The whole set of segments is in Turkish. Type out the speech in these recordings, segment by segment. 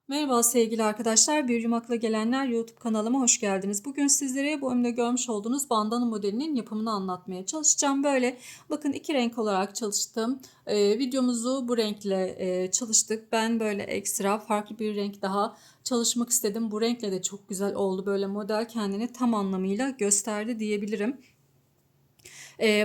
Merhaba sevgili arkadaşlar, Bir Yumakla Gelenler YouTube kanalıma hoş geldiniz. Bugün sizlere bu önümde görmüş olduğunuz bandana modelinin yapımını anlatmaya çalışacağım. Böyle bakın iki renk olarak çalıştım. Videomuzu bu renkle çalıştık. Ben böyle ekstra farklı bir renk daha çalışmak istedim. Bu renkle de çok güzel oldu. Böyle model kendini tam anlamıyla gösterdi diyebilirim.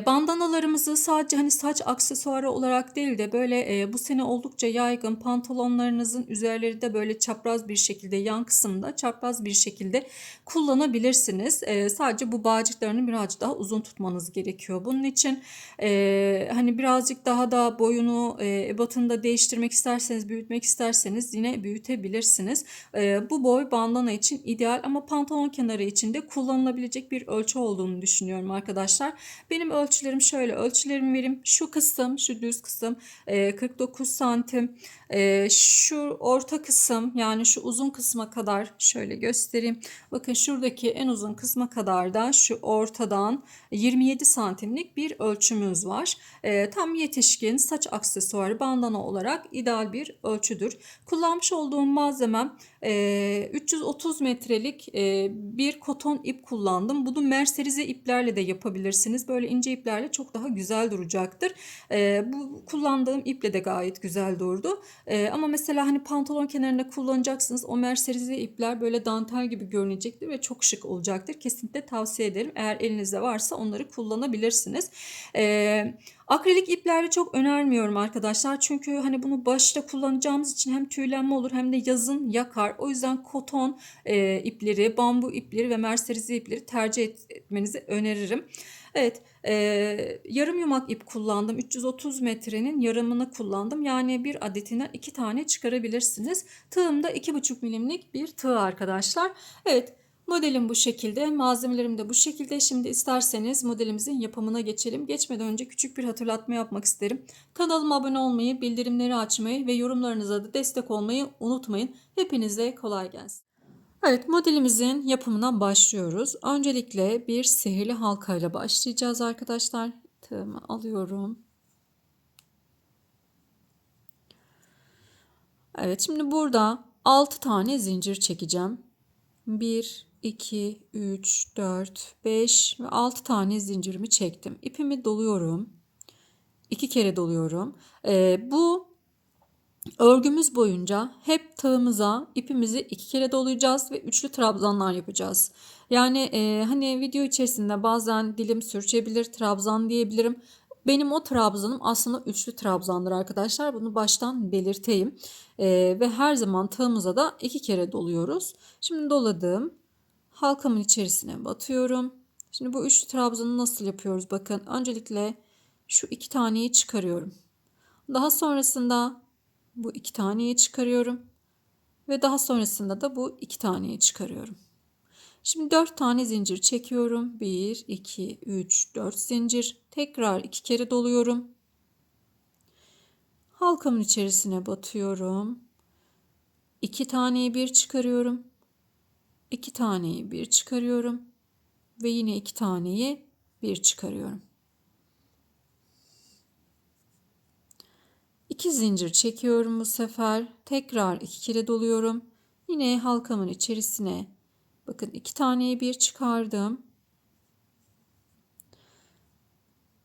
Bandanalarımızı sadece hani saç aksesuarı olarak değil de böyle bu sene oldukça yaygın pantolonlarınızın üzerleri de böyle çapraz bir şekilde yan kısımda çapraz bir şekilde kullanabilirsiniz. Sadece bu bağcıklarını birazcık daha uzun tutmanız gerekiyor. Bunun için hani birazcık daha da boyunu ebatını da değiştirmek isterseniz, büyütmek isterseniz yine büyütebilirsiniz. Bu boy bandana için ideal ama pantolon kenarı için de kullanılabilecek bir ölçü olduğunu düşünüyorum arkadaşlar. Benim ölçülerim şöyle, ölçülerimi vereyim. Şu kısım, şu düz kısım 49 santim. Şu orta kısım, yani şu uzun kısma kadar şöyle göstereyim. Bakın şuradaki en uzun kısma kadar da şu ortadan 27 santimlik bir ölçümüz var. Tam yetişkin saç aksesuarı bandana olarak ideal bir ölçüdür. Kullanmış olduğum malzemem 330 metrelik bir koton ip kullandım. Bunu merserize iplerle de yapabilirsiniz. Böyle ince iplerle çok daha güzel duracaktır. Bu kullandığım iple de gayet güzel durdu. Ama mesela hani pantolon kenarında kullanacaksınız. O merserize ipler böyle dantel gibi görünecektir ve çok şık olacaktır. Kesinlikle tavsiye ederim. Eğer elinizde varsa onları kullanabilirsiniz. Akrilik ipleri çok önermiyorum arkadaşlar. Çünkü hani bunu başta kullanacağımız için hem tüylenme olur hem de yazın yakar. O yüzden koton ipleri, bambu ipleri ve merserize ipleri tercih etmenizi öneririm. Evet, yarım yumak ip kullandım. 330 metrenin yarımını kullandım. Yani bir adetinden iki tane çıkarabilirsiniz. Tığım da 2,5 milimlik bir tığ arkadaşlar. Evet, modelim bu şekilde, malzemelerim de bu şekilde. Şimdi isterseniz modelimizin yapımına geçelim. Geçmeden önce küçük bir hatırlatma yapmak isterim. Kanalıma abone olmayı, bildirimleri açmayı ve yorumlarınıza da destek olmayı unutmayın. Hepinize kolay gelsin. Evet, modelimizin yapımına başlıyoruz. Öncelikle bir sihirli halka ile başlayacağız arkadaşlar. Tığımı alıyorum. Evet, şimdi burada 6 tane zincir çekeceğim. 1, 2, 3, 4, 5 ve 6 tane zincirimi çektim. İpimi doluyorum. 2 kere doluyorum. Bu örgümüz boyunca hep tığımıza ipimizi 2 kere dolayacağız ve üçlü trabzanlar yapacağız. Yani hani video içerisinde bazen dilim sürçebilir, trabzan diyebilirim. Benim o trabzanım aslında üçlü trabzandır arkadaşlar. Bunu baştan belirteyim. Ve her zaman tığımıza da 2 kere doluyoruz. Şimdi doladım. Halkamın içerisine batıyorum. Şimdi bu üçlü trabzanı nasıl yapıyoruz? Bakın öncelikle şu iki taneyi çıkarıyorum. Daha sonrasında bu iki taneyi çıkarıyorum. Ve daha sonrasında da bu iki taneyi çıkarıyorum. Şimdi 4 tane zincir çekiyorum. 1, 2, 3, 4 zincir. Tekrar 2 kere doluyorum. Halkamın içerisine batıyorum. 2 taneyi bir çıkarıyorum. 2 taneyi bir çıkarıyorum. Ve yine 2 taneyi bir çıkarıyorum. 2 zincir çekiyorum bu sefer. Tekrar 2 kere doluyorum. Yine halkamın içerisine bakın 2 taneyi bir çıkardım.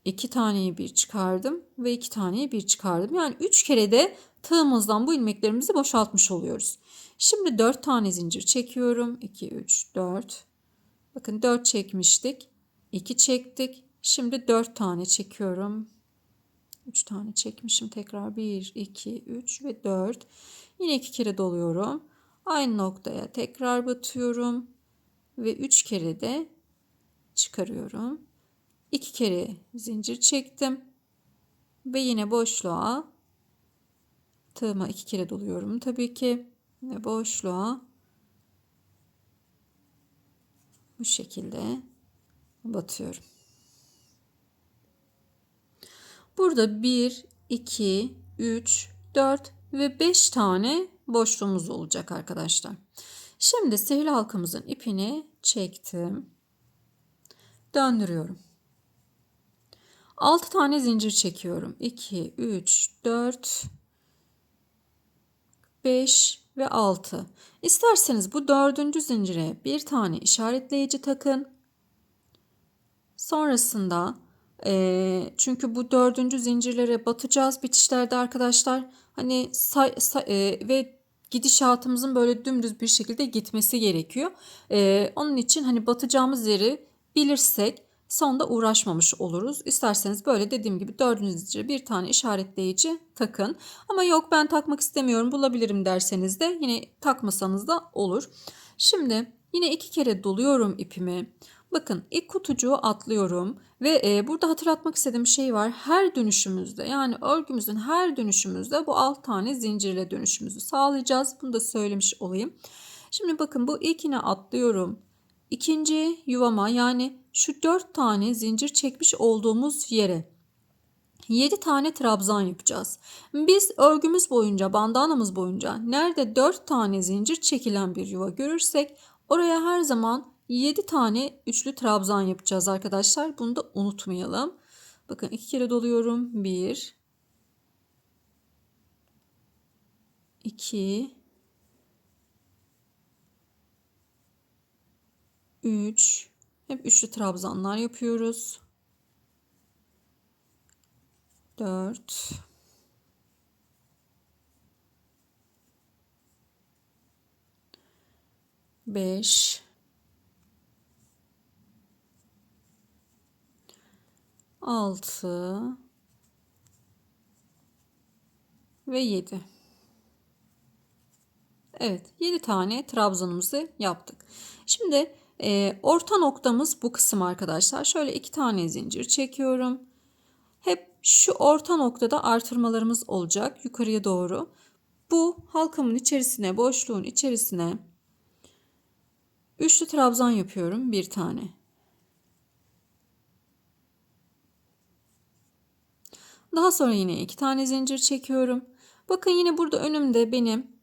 2 taneyi bir çıkardım ve 2 taneyi bir çıkardım. Yani 3 kere de tığımızdan bu ilmeklerimizi boşaltmış oluyoruz. Şimdi 4 tane zincir çekiyorum. 2, 3, 4. Bakın 4 çekmiştik. 2 çektik. Şimdi 4 tane çekiyorum. 3 tane çekmişim. Tekrar 1, 2, 3 ve 4. Yine 2 kere doluyorum. Aynı noktaya tekrar batıyorum. Ve 3 kere de çıkarıyorum. 2 kere zincir çektim. Ve yine boşluğa tığıma 2 kere doluyorum tabii ki. Ve boşluğa bu şekilde batıyorum. Burada 1, 2, 3, 4 ve 5 tane boşluğumuz olacak arkadaşlar. Şimdi sihirli halkamızın ipini çektim. Döndürüyorum. 6 tane zincir çekiyorum. 2, 3, 4, 5 ve 6. İsterseniz bu dördüncü zincire bir tane işaretleyici takın. Sonrasında çünkü bu dördüncü zincirlere batacağız bitişlerde arkadaşlar. Hani ve gidişatımızın böyle dümdüz bir şekilde gitmesi gerekiyor. Onun için hani batacağımız yeri bilirsek sonda uğraşmamış oluruz. İsterseniz böyle dediğim gibi dördüncü zincire bir tane işaretleyici takın. Ama yok ben takmak istemiyorum bulabilirim derseniz de yine takmasanız da olur. Şimdi yine 2 kere doluyorum ipimi. Bakın ilk kutucuğu atlıyorum ve burada hatırlatmak istediğim şey var. Her dönüşümüzde yani örgümüzün her dönüşümüzde bu 6 tane zincirle dönüşümüzü sağlayacağız. Bunu da söylemiş olayım. Şimdi bakın bu ilkine atlıyorum. İkinci yuvama yani şu 4 tane zincir çekmiş olduğumuz yere 7 tane trabzan yapacağız. Biz örgümüz boyunca, bandanamız boyunca nerede 4 tane zincir çekilen bir yuva görürsek oraya her zaman 7 tane üçlü trabzan yapacağız arkadaşlar. Bunu da unutmayalım. Bakın 2 kere doluyorum. 1 2 3 hep üçlü trabzanlar yapıyoruz. 4 5 6 ve 7. Evet, 7 tane trabzanımızı yaptık. Şimdi orta noktamız bu kısım arkadaşlar. Şöyle 2 tane zincir çekiyorum. Hep şu orta noktada artırmalarımız olacak yukarıya doğru. Bu halkamın içerisine, boşluğun içerisine üçlü trabzan yapıyorum bir tane. Daha sonra yine 2 tane zincir çekiyorum. Bakın yine burada önümde benim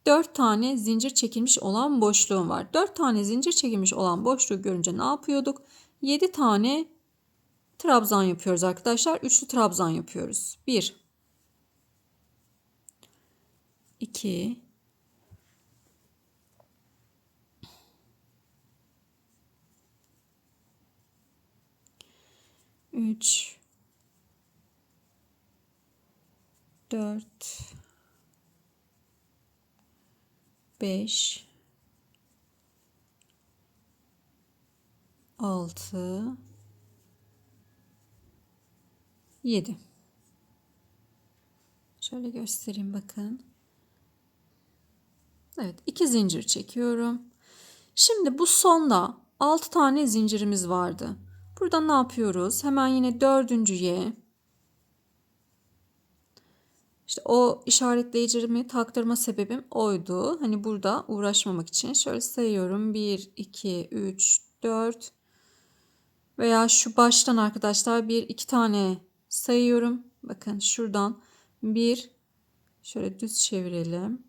4 tane zincir çekilmiş olan boşluğum var. 4 tane zincir çekilmiş olan boşluğu görünce ne yapıyorduk? 7 tane trabzan yapıyoruz arkadaşlar. Üçlü trabzan yapıyoruz. 1 2 3 4 5 6 7. Şöyle göstereyim bakın. Evet, 2 zincir çekiyorum. Şimdi bu sonda 6 tane zincirimiz vardı. Burada ne yapıyoruz? Hemen yine dördüncüye işte o işaretleyicimi taktırma sebebim oydu. Hani burada uğraşmamak için şöyle sayıyorum. 1, 2, 3, 4 veya şu baştan arkadaşlar 1, 2 tane sayıyorum. Bakın şuradan 1 şöyle düz çevirelim.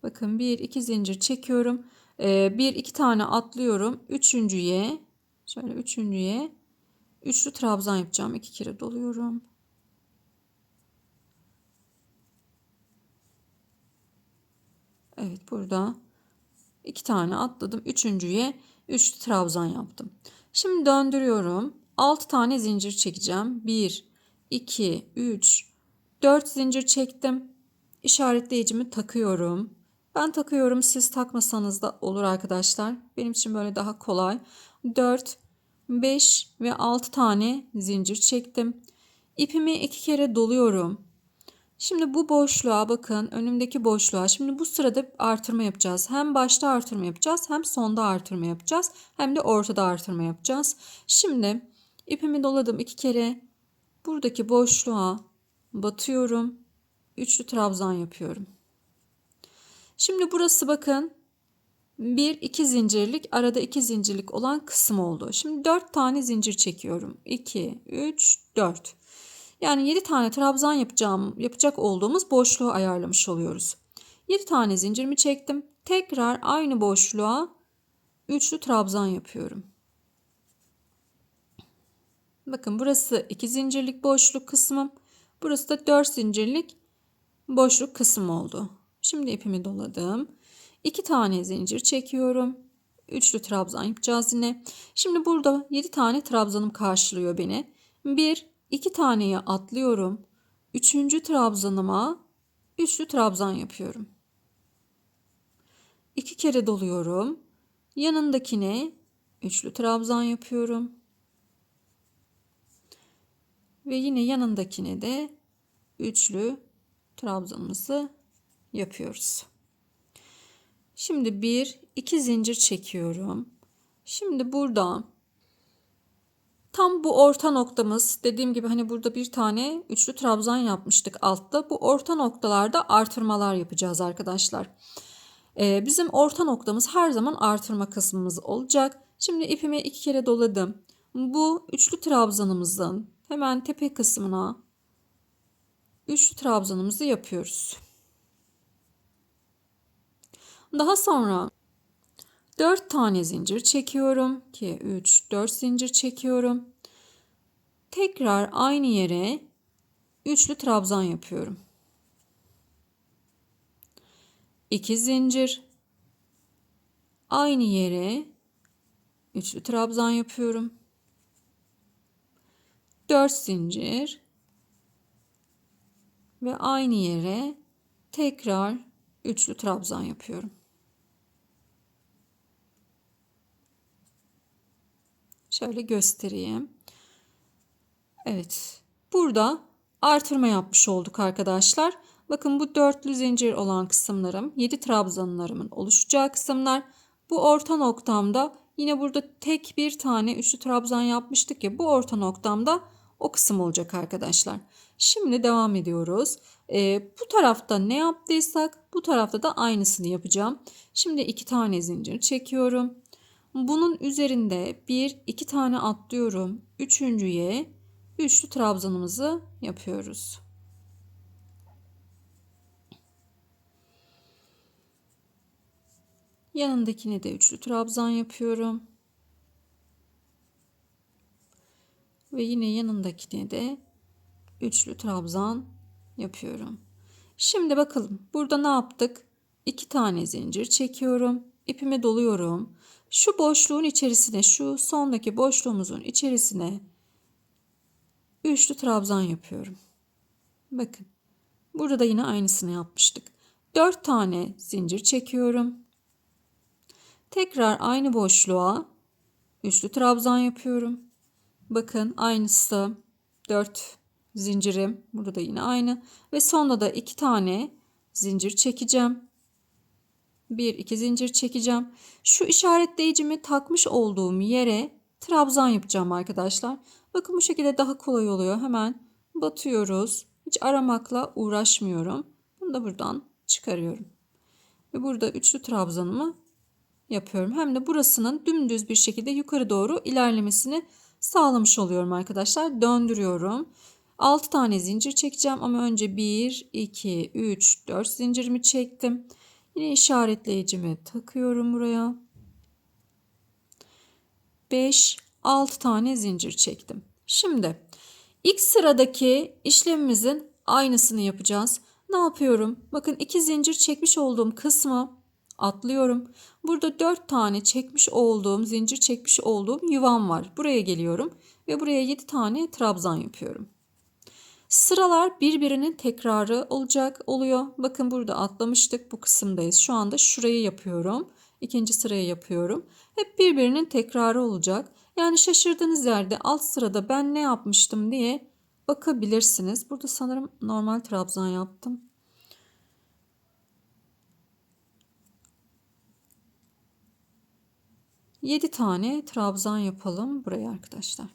Bakın 1, 2 zincir çekiyorum. 1, 2 tane atlıyorum. Üçüncüye şöyle üçüncüye üçlü trabzan yapacağım. 2 kere doluyorum. Evet burada 2 tane atladım. Üçüncüye üçlü trabzan yaptım. Şimdi döndürüyorum. 6 tane zincir çekeceğim. 1, 2, 3, 4 zincir çektim. İşaretleyicimi takıyorum. Ben takıyorum. Siz takmasanız da olur arkadaşlar. Benim için böyle daha kolay. 4, 5 ve 6 tane zincir çektim. İpimi 2 kere doluyorum. Şimdi bu boşluğa bakın önümdeki boşluğa şimdi bu sırada artırma yapacağız. Hem başta artırma yapacağız hem sonda artırma yapacağız hem de ortada artırma yapacağız. Şimdi ipimi doladım 2 kere buradaki boşluğa batıyorum. Üçlü trabzan yapıyorum. Şimdi burası bakın 1-2 zincirlik arada 2 zincirlik olan kısım oldu. Şimdi 4 tane zincir çekiyorum. 2, 3, 4. Yani 7 tane trabzan yapacak olduğumuz boşluğu ayarlamış oluyoruz. 7 tane zincirimi çektim. Tekrar aynı boşluğa üçlü trabzan yapıyorum. Bakın burası 2 zincirlik boşluk kısmım. Burası da 4 zincirlik boşluk kısım oldu. Şimdi ipimi doladım. 2 tane zincir çekiyorum. Üçlü trabzan yapacağız yine. Şimdi burada 7 tane trabzanım karşılıyor beni. 1, 2 taneye atlıyorum. Üçüncü trabzanıma üçlü trabzan yapıyorum. 2 kere doluyorum. Yanındakine üçlü trabzan yapıyorum. Ve yine yanındakine de üçlü trabzanımızı yapıyoruz. Şimdi 1, 2 zincir çekiyorum. Şimdi burada tam bu orta noktamız, dediğim gibi hani burada bir tane üçlü trabzan yapmıştık altta. Bu orta noktalarda artırmalar yapacağız arkadaşlar. Bizim orta noktamız her zaman artırma kısmımız olacak. Şimdi ipimi 2 kere doladım. Bu üçlü trabzanımızın hemen tepe kısmına üçlü trabzanımızı yapıyoruz. Daha sonra 4 tane zincir çekiyorum. 2, 3, 4 zincir çekiyorum. Tekrar aynı yere üçlü trabzan yapıyorum. 2 zincir. Aynı yere üçlü trabzan yapıyorum. 4 zincir. Ve aynı yere tekrar üçlü trabzan yapıyorum. Şöyle göstereyim. Evet. Burada artırma yapmış olduk arkadaşlar. Bakın bu dörtlü zincir olan kısımlarım 7 trabzanlarımın oluşacağı kısımlar. Bu orta noktamda yine burada tek bir tane üçlü trabzan yapmıştık ya, bu orta noktamda o kısım olacak arkadaşlar. Şimdi devam ediyoruz. Bu tarafta ne yaptıysak bu tarafta da aynısını yapacağım. Şimdi 2 tane zincir çekiyorum. Bunun üzerinde 1, 2 tane atlıyorum. Üçüncüye üçlü trabzanımızı yapıyoruz. Yanındakine de üçlü trabzan yapıyorum. Ve yine yanındakine de üçlü trabzan yapıyorum. Şimdi bakalım burada ne yaptık? 2 tane zincir çekiyorum. İpime doluyorum. Şu boşluğun içerisine, şu sondaki boşluğumuzun içerisine üçlü trabzan yapıyorum. Bakın. Burada da yine aynısını yapmıştık. 4 tane zincir çekiyorum. Tekrar aynı boşluğa üçlü trabzan yapıyorum. Bakın aynısı 4 zincirim. Burada da yine aynı. Ve sonunda da 2 tane zincir çekeceğim. 1, 2 zincir çekeceğim. Şu işaretleyicimi takmış olduğum yere trabzan yapacağım arkadaşlar. Bakın bu şekilde daha kolay oluyor. Hemen batıyoruz. Hiç aramakla uğraşmıyorum. Bunu da buradan çıkarıyorum. Ve burada üçlü trabzanımı yapıyorum. Hem de burasının dümdüz bir şekilde yukarı doğru ilerlemesini sağlamış oluyorum arkadaşlar. Döndürüyorum. 6 tane zincir çekeceğim ama önce 1, 2, 3, 4 zincirimi çektim. Yine işaretleyicimi takıyorum buraya. 5, 6 tane zincir çektim. Şimdi ilk sıradaki işlemimizin aynısını yapacağız. Ne yapıyorum? Bakın 2 zincir çekmiş olduğum kısmı atlıyorum. Burada 4 tane çekmiş olduğum, zincir çekmiş olduğum yuvam var. Buraya geliyorum ve buraya 7 tane trabzan yapıyorum. Sıralar birbirinin tekrarı oluyor. Bakın burada atlamıştık, bu kısımdayız. Şu anda şurayı yapıyorum. İkinci sırayı yapıyorum. Hep birbirinin tekrarı olacak. Yani şaşırdığınız yerde alt sırada ben ne yapmıştım diye bakabilirsiniz. Burada sanırım normal trabzan yaptım. Yedi tane trabzan yapalım buraya arkadaşlar.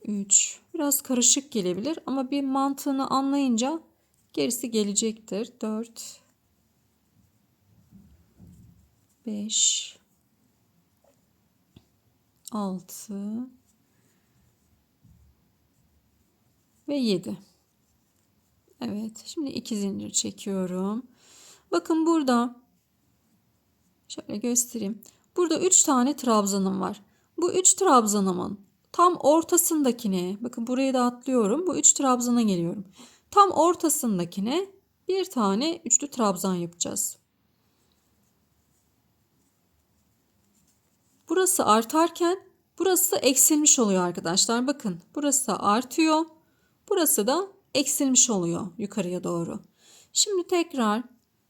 3. Biraz karışık gelebilir ama bir mantığını anlayınca gerisi gelecektir. 4, 5, 6 ve 7. Evet, şimdi 2 zincir çekiyorum. Bakın burada şöyle göstereyim. Burada 3 tane trabzanım var. Bu 3 trabzanımın tam ortasındakine, bakın burayı da atlıyorum. Bu 3 trabzana geliyorum. Tam ortasındakine bir tane üçlü trabzan yapacağız. Burası artarken burası eksilmiş oluyor arkadaşlar. Bakın burası artıyor. Burası da eksilmiş oluyor yukarıya doğru. Şimdi tekrar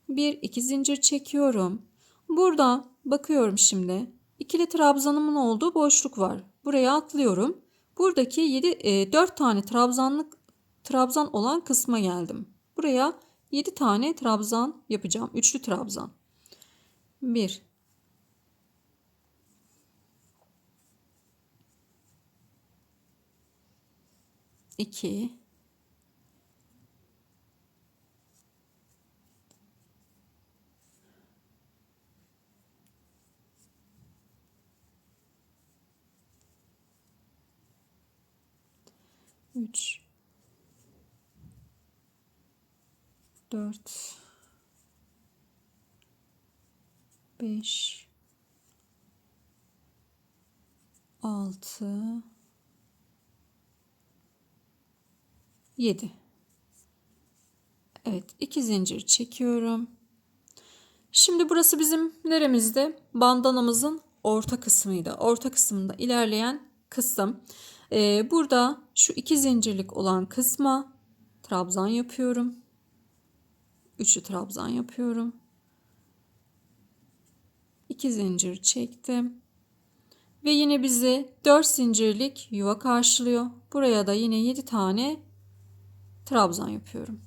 bir iki zincir çekiyorum. Burada bakıyorum şimdi. İkili trabzanımın olduğu boşluk var. Buraya atlıyorum. Buradaki 4 tane trabzan olan kısma geldim. Buraya 7 tane trabzan yapacağım. Üçlü trabzan. 1 2 3 4 5 6 7. Evet, 2 zincir çekiyorum. Şimdi burası bizim neremizde? Bandanamızın orta kısmıydı. Orta kısmında ilerleyen kısım. Burada şu 2 zincirlik olan kısma trabzan yapıyorum. Üçlü trabzan yapıyorum. 2 zincir çektim. Ve yine bizi 4 zincirlik yuva karşılıyor. Buraya da yine 7 tane trabzan yapıyorum.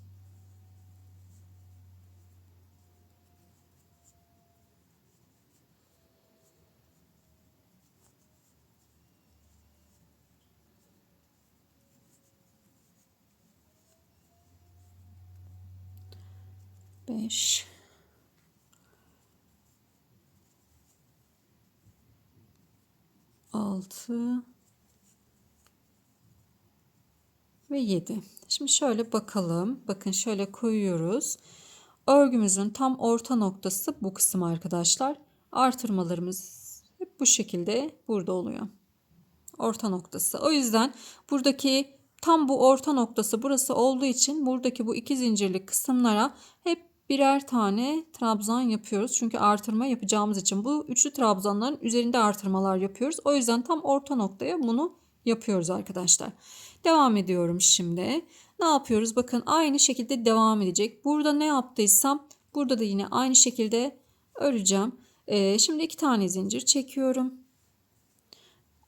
Beş, 6 ve 7. Şimdi şöyle bakalım. Bakın şöyle koyuyoruz. Örgümüzün tam orta noktası bu kısım arkadaşlar. Artırmalarımız hep bu şekilde burada oluyor. Orta noktası. O yüzden buradaki tam bu orta noktası burası olduğu için buradaki bu 2 zincirlik kısımlara hep birer tane trabzan yapıyoruz. Çünkü artırma yapacağımız için bu üçlü trabzanların üzerinde artırmalar yapıyoruz. O yüzden tam orta noktaya bunu yapıyoruz arkadaşlar. Devam ediyorum şimdi. Ne yapıyoruz? Bakın aynı şekilde devam edecek. Burada ne yaptıysam burada da yine aynı şekilde öreceğim. Şimdi 2 tane zincir çekiyorum.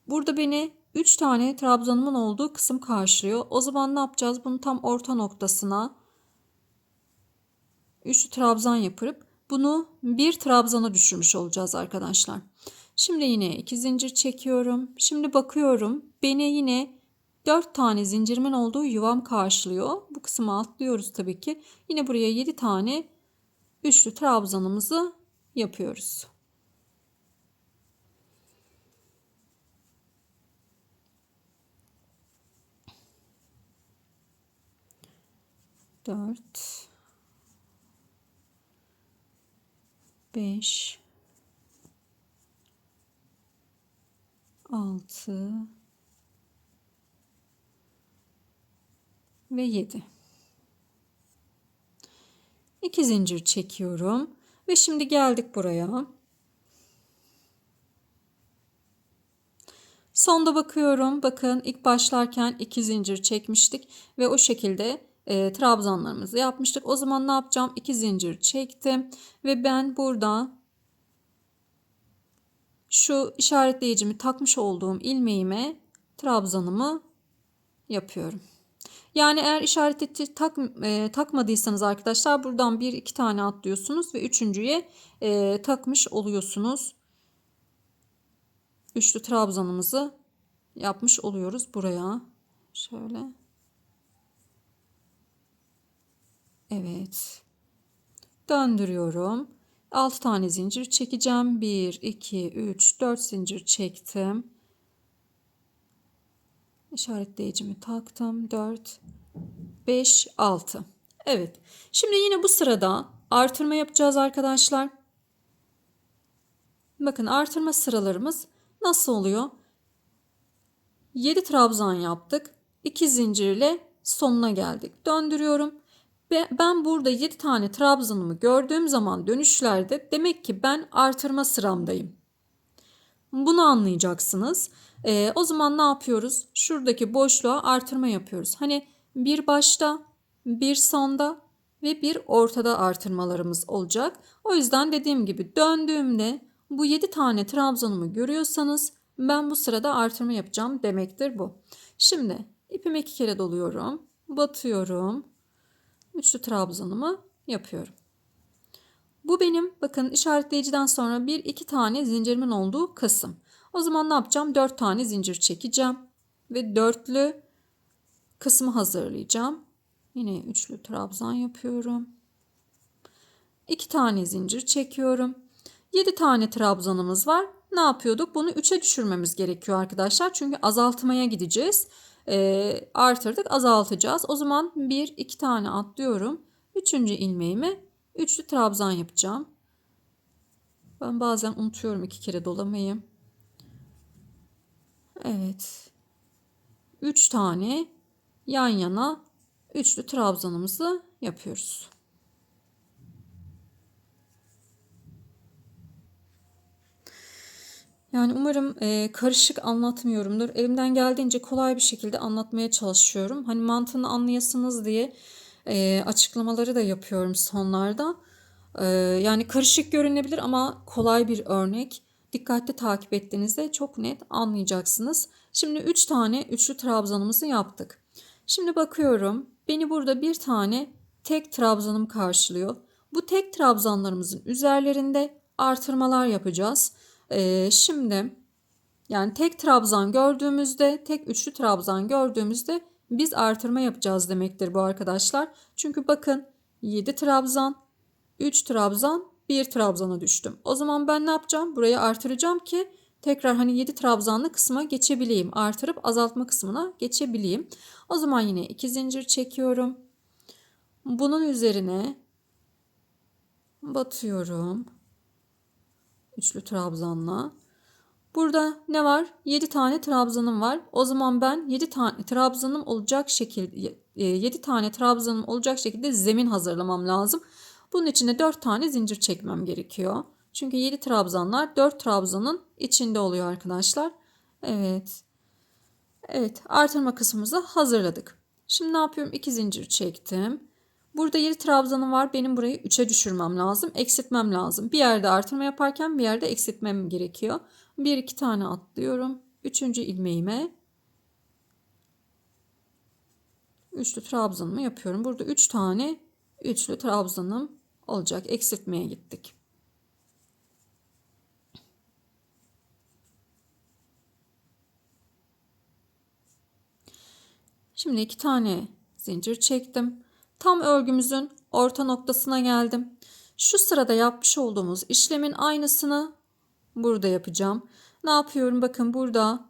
Burada beni 3 tane trabzanımın olduğu kısım karşılıyor. O zaman ne yapacağız? Bunu tam orta noktasına üçlü trabzan yapıp bunu bir trabzana düşürmüş olacağız arkadaşlar. Şimdi yine 2 zincir çekiyorum. Şimdi bakıyorum. Beni yine 4 tane zincirimin olduğu yuvam karşılıyor. Bu kısmı atlıyoruz tabii ki. Yine buraya 7 tane üçlü trabzanımızı yapıyoruz. 4 5 6 ve 7. 2 zincir çekiyorum ve şimdi geldik buraya. Sonda bakıyorum. Bakın ilk başlarken 2 zincir çekmiştik ve o şekilde trabzanlarımızı yapmıştık. O zaman ne yapacağım? 2 zincir çektim ve ben burada şu işaretleyicimi takmış olduğum ilmeğime trabzanımı yapıyorum. Yani eğer işareti takmadıysanız arkadaşlar buradan 1-2 tane atlıyorsunuz ve üçüncüye takmış oluyorsunuz. Üçlü trabzanımızı yapmış oluyoruz buraya. Şöyle. Evet. Döndürüyorum. 6 tane zincir çekeceğim. 1, 2, 3, 4 zincir çektim. İşaretleyicimi taktım. 4, 5, 6. Evet. Şimdi yine bu sırada artırma yapacağız arkadaşlar. Bakın artırma sıralarımız nasıl oluyor? 7 trabzan yaptık. 2 zincirle sonuna geldik. Döndürüyorum. Ben burada 7 tane trabzanımı gördüğüm zaman dönüşlerde demek ki ben artırma sıramdayım. Bunu anlayacaksınız. O zaman ne yapıyoruz? Şuradaki boşluğa artırma yapıyoruz. Hani bir başta, bir sonda ve bir ortada artırmalarımız olacak. O yüzden dediğim gibi döndüğümde bu 7 tane trabzanımı görüyorsanız ben bu sırada artırma yapacağım demektir bu. Şimdi ipimi 2 kere doluyorum. Batıyorum. Üçlü trabzanımı yapıyorum. Bu benim bakın işaretleyiciden sonra 1-2 tane zincirimin olduğu kısım. O zaman ne yapacağım? 4 tane zincir çekeceğim. Ve dörtlü kısmı hazırlayacağım. Yine üçlü trabzan yapıyorum. 2 tane zincir çekiyorum. 7 tane trabzanımız var. Ne yapıyorduk? Bunu 3'e düşürmemiz gerekiyor arkadaşlar. Çünkü azaltmaya gideceğiz. Artırdık, azaltacağız. O zaman 1-2 tane atlıyorum. 3. ilmeğimi üçlü trabzan yapacağım. Ben bazen unutuyorum 2 kere dolamayı. Evet. 3 tane yan yana üçlü trabzanımızı yapıyoruz. Yani umarım karışık anlatmıyorumdur. Elimden geldiğince kolay bir şekilde anlatmaya çalışıyorum. Hani mantığını anlayasınız diye açıklamaları da yapıyorum sonlarda. Yani karışık görünebilir ama kolay bir örnek. Dikkatli takip ettiğinizde çok net anlayacaksınız. Şimdi 3 tane üçlü trabzanımızı yaptık. Şimdi bakıyorum. Beni burada bir tane tek trabzanım karşılıyor. Bu tek trabzanlarımızın üzerlerinde artırmalar yapacağız. Şimdi yani tek trabzan gördüğümüzde, tek üçlü trabzan gördüğümüzde biz artırma yapacağız demektir bu arkadaşlar. Çünkü bakın 7 trabzan, 3 trabzan, 1 trabzana düştüm. O zaman ben ne yapacağım? Burayı artıracağım ki tekrar hani 7 trabzanlı kısma geçebileyim. Artırıp azaltma kısmına geçebileyim. O zaman yine 2 zincir çekiyorum. Bunun üzerine batıyorum. Üçlü trabzanla. Burada ne var? 7 tane trabzanım var. O zaman ben 7 tane trabzanım olacak şekilde 7 tane trabzanım olacak şekilde zemin hazırlamam lazım. Bunun için de 4 tane zincir çekmem gerekiyor. Çünkü 7 trabzanlar 4 trabzanın içinde oluyor arkadaşlar. Evet. Evet, artırma kısmımızı hazırladık. Şimdi ne yapıyorum? 2 zincir çektim. Burada 7 trabzanım var. Benim burayı 3'e düşürmem lazım. Eksiltmem lazım. Bir yerde artırma yaparken bir yerde eksiltmem gerekiyor. 1-2 tane atlıyorum. 3. ilmeğime üçlü trabzanımı yapıyorum. Burada 3 tane üçlü trabzanım olacak. Eksiltmeye gittik. Şimdi 2 tane zincir çektim. Tam örgümüzün orta noktasına geldim. Şu sırada yapmış olduğumuz işlemin aynısını burada yapacağım. Ne yapıyorum? Bakın burada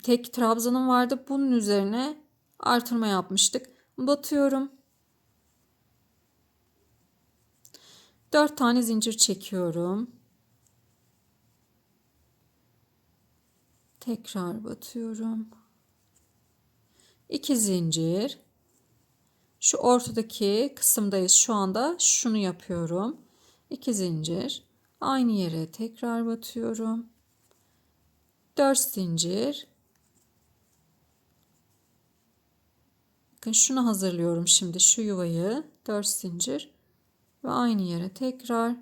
tek trabzanım vardı. Bunun üzerine artırma yapmıştık. Batıyorum. 4 tane zincir çekiyorum. Tekrar batıyorum. 2 zincir. Şu ortadaki kısımdayız şu anda. Şunu yapıyorum. 2 zincir. Aynı yere tekrar batıyorum. 4 zincir. Bakın şunu hazırlıyorum şimdi. Şu yuvayı 4 zincir ve aynı yere tekrar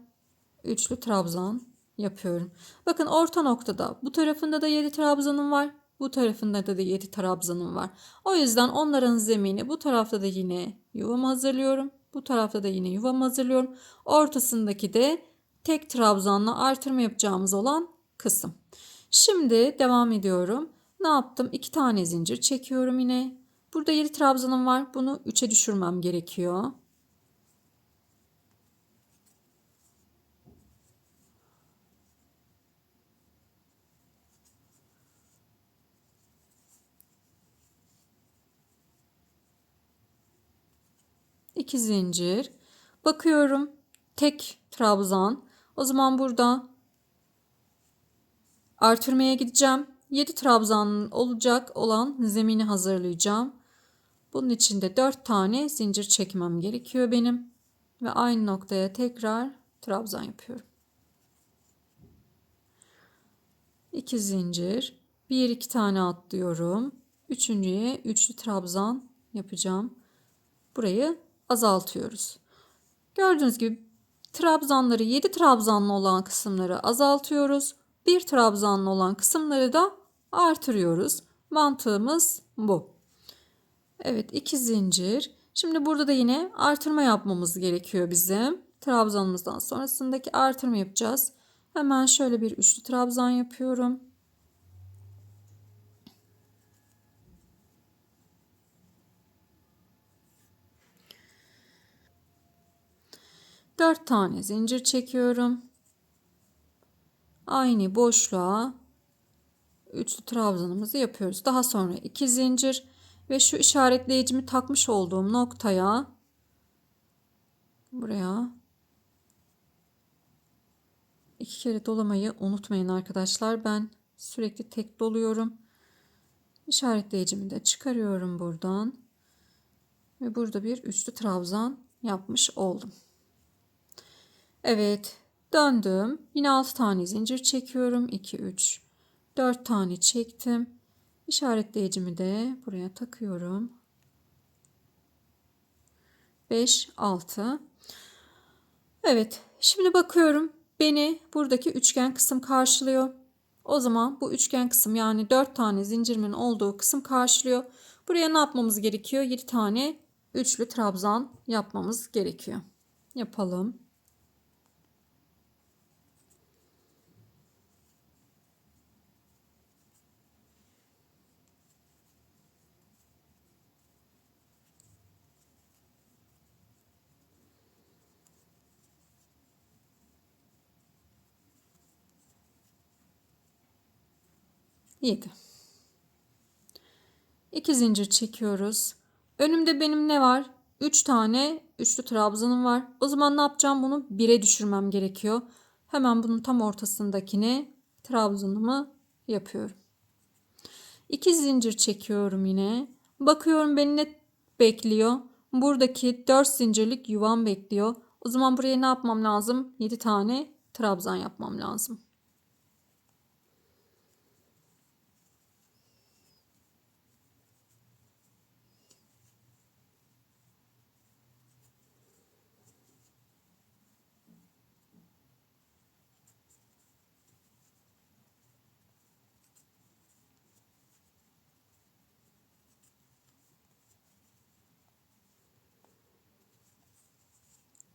üçlü trabzan yapıyorum. Bakın orta noktada bu tarafında da 7 trabzanım var. Bu tarafında da 7 trabzanım var. O yüzden onların zemini bu tarafta da yine yuvamı hazırlıyorum. Bu tarafta da yine yuvamı hazırlıyorum. Ortasındaki de tek trabzanla artırma yapacağımız olan kısım. Şimdi devam ediyorum. Ne yaptım? 2 tane zincir çekiyorum yine. Burada 7 trabzanım var. Bunu 3'e düşürmem gerekiyor. İki zincir. Bakıyorum. Tek trabzan. O zaman burada artırmaya gideceğim. 7 trabzan olacak olan zemini hazırlayacağım. Bunun için de 4 tane zincir çekmem gerekiyor benim. Ve aynı noktaya tekrar trabzan yapıyorum. 2 zincir, 1-2 tane atlıyorum. Üçüncüye üçlü trabzan yapacağım. Burayı azaltıyoruz. Gördüğünüz gibi trabzanları 7 trabzanlı olan kısımları azaltıyoruz. 1 trabzanlı olan kısımları da artırıyoruz. Mantığımız bu. Evet, 2 zincir. Şimdi burada da yine artırma yapmamız gerekiyor bizim. Trabzanımızdan sonrasındaki artırma yapacağız. Hemen şöyle bir üçlü trabzan yapıyorum. Dört tane zincir çekiyorum. Aynı boşluğa üçlü trabzanımızı yapıyoruz. Daha sonra 2 zincir ve şu işaretleyicimi takmış olduğum noktaya, buraya 2 kere dolamayı unutmayın arkadaşlar. Ben sürekli tek doluyorum. İşaretleyicimi de çıkarıyorum buradan. Ve burada bir üçlü trabzan yapmış oldum. Evet, döndüm. Yine 6 tane zincir çekiyorum. 2, 3, 4 tane çektim. İşaretleyicimi de buraya takıyorum. 5, 6. Evet, şimdi bakıyorum. Beni buradaki üçgen kısım karşılıyor. O zaman bu üçgen kısım, yani 4 tane zincirimin olduğu kısım karşılıyor. Buraya ne yapmamız gerekiyor? 7 tane üçlü trabzan yapmamız gerekiyor. Yapalım. Yedi. 2 zincir çekiyoruz. Önümde benim ne var? 3 tane üçlü trabzanım var. O zaman ne yapacağım? Bunu 1'e düşürmem gerekiyor. Hemen bunun tam ortasındakine trabzanımı yapıyorum. 2 zincir çekiyorum yine. Bakıyorum beni ne bekliyor? Buradaki 4 zincirlik yuvam bekliyor. O zaman buraya ne yapmam lazım? 7 tane trabzan yapmam lazım.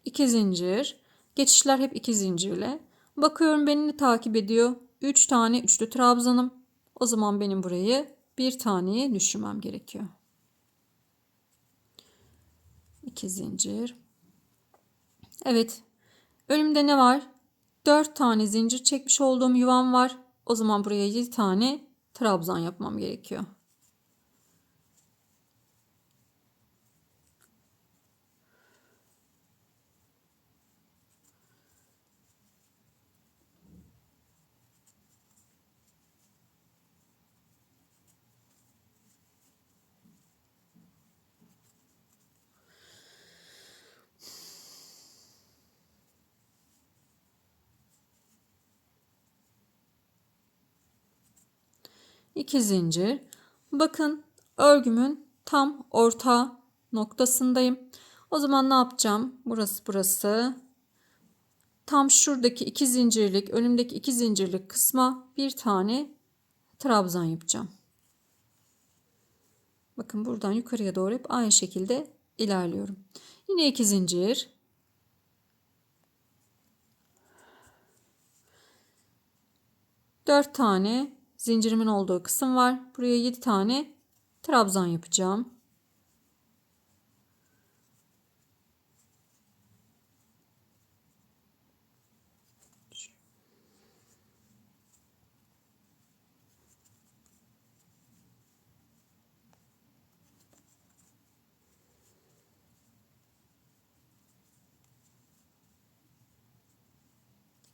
İki zincir. Geçişler hep 2 zincirle. Bakıyorum beni ne takip ediyor? 3 tane üçlü trabzanım. O zaman benim burayı bir taneye düşürmem gerekiyor. 2 zincir. Evet. Önümde ne var? 4 tane zincir çekmiş olduğum yuvam var. O zaman buraya 7 tane trabzan yapmam gerekiyor. İki zincir. Bakın örgümün tam orta noktasındayım. O zaman ne yapacağım? Burası. Tam şuradaki 2 zincirlik, önümdeki 2 zincirlik kısma bir tane trabzan yapacağım. Bakın buradan yukarıya doğru hep aynı şekilde ilerliyorum. Yine 2 zincir. Dört tane zincirimin olduğu kısım var. Buraya 7 tane trabzan yapacağım.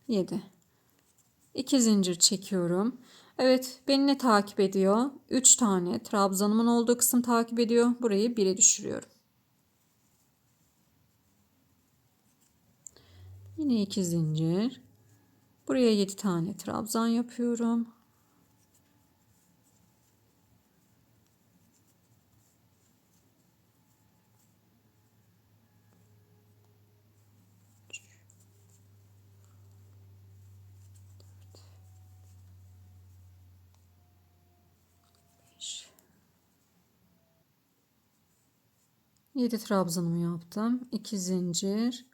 Yedi. 2 zincir çekiyorum. Evet, beni ne takip ediyor? 3 tane trabzanımın olduğu kısım takip ediyor. Burayı 1'e düşürüyorum. Yine 2 zincir. Buraya 7 tane trabzan yapıyorum. Yedi trabzanımı yaptım. 2 zincir.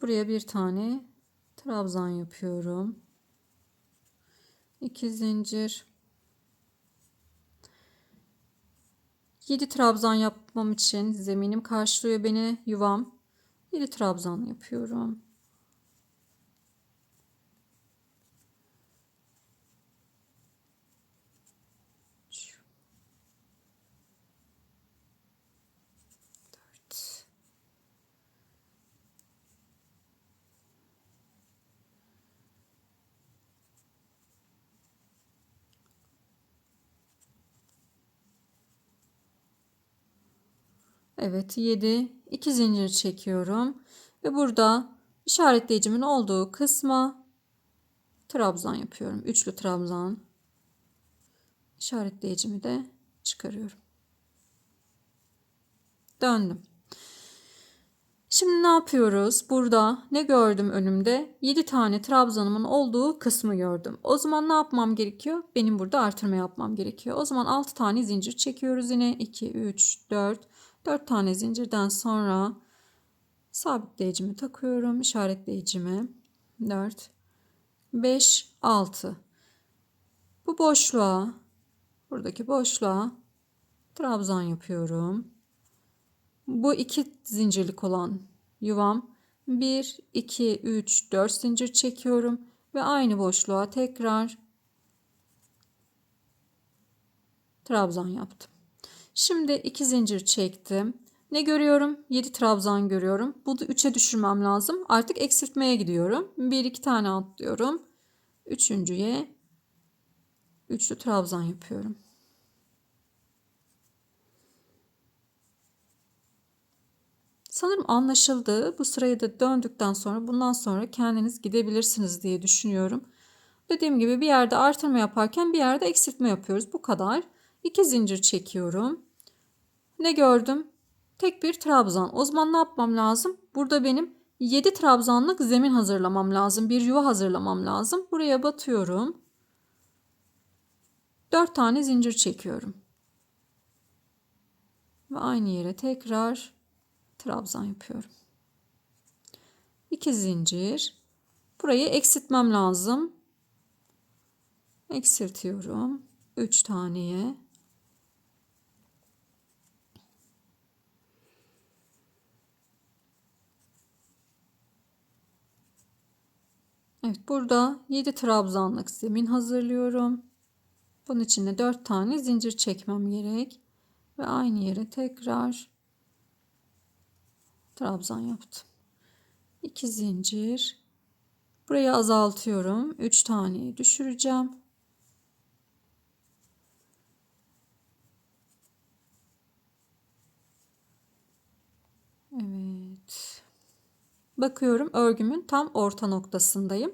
Buraya bir tane trabzan yapıyorum. 2 zincir. 7 trabzan yapmam için zeminim karşılıyor beni, yuvam. 7 trabzan yapıyorum. Evet, 7. 2 zincir çekiyorum ve burada işaretleyicimin olduğu kısma trabzan yapıyorum. Üçlü trabzan. İşaretleyicimi de çıkarıyorum. Döndüm. Şimdi ne yapıyoruz? Burada ne gördüm önümde? 7 tane trabzanımın olduğu kısmı gördüm. O zaman ne yapmam gerekiyor? Benim burada artırma yapmam gerekiyor. O zaman 6 tane zincir çekiyoruz yine. 2, 3, 4. 4 tane zincirden sonra sabitleyicimi takıyorum. İşaretleyicimi. 4, 5, 6. Bu boşluğa, buradaki boşluğa trabzan yapıyorum. Bu 2 zincirlik olan yuvam 1, 2, 3, 4 zincir çekiyorum ve aynı boşluğa tekrar trabzan yaptım. Şimdi 2 zincir çektim. Ne görüyorum? 7 trabzan görüyorum. Bunu 3'e düşürmem lazım. Artık eksiltmeye gidiyorum. 1, 2 tane atlıyorum. Üçüncüye üçlü trabzan yapıyorum. Sanırım anlaşıldı. Bu sırayı da döndükten sonra bundan sonra kendiniz gidebilirsiniz diye düşünüyorum. Dediğim gibi bir yerde artırma yaparken bir yerde eksiltme yapıyoruz. Bu kadar. 2 zincir çekiyorum. Ne gördüm? Tek bir trabzan. O zaman ne yapmam lazım? Burada benim 7 trabzanlık zemin hazırlamam lazım. Bir yuva hazırlamam lazım. Buraya batıyorum. 4 tane zincir çekiyorum. Ve aynı yere tekrar trabzan yapıyorum. 2 zincir. Burayı eksiltmem lazım. Eksiltiyorum. 3 taneye. Evet, burada 7 trabzanlık zemin hazırlıyorum. Bunun için de 4 tane zincir çekmem gerek. Ve aynı yere tekrar trabzan yaptım. 2 zincir. Burayı azaltıyorum. 3 taneyi düşüreceğim. Evet. Bakıyorum örgümün tam orta noktasındayım.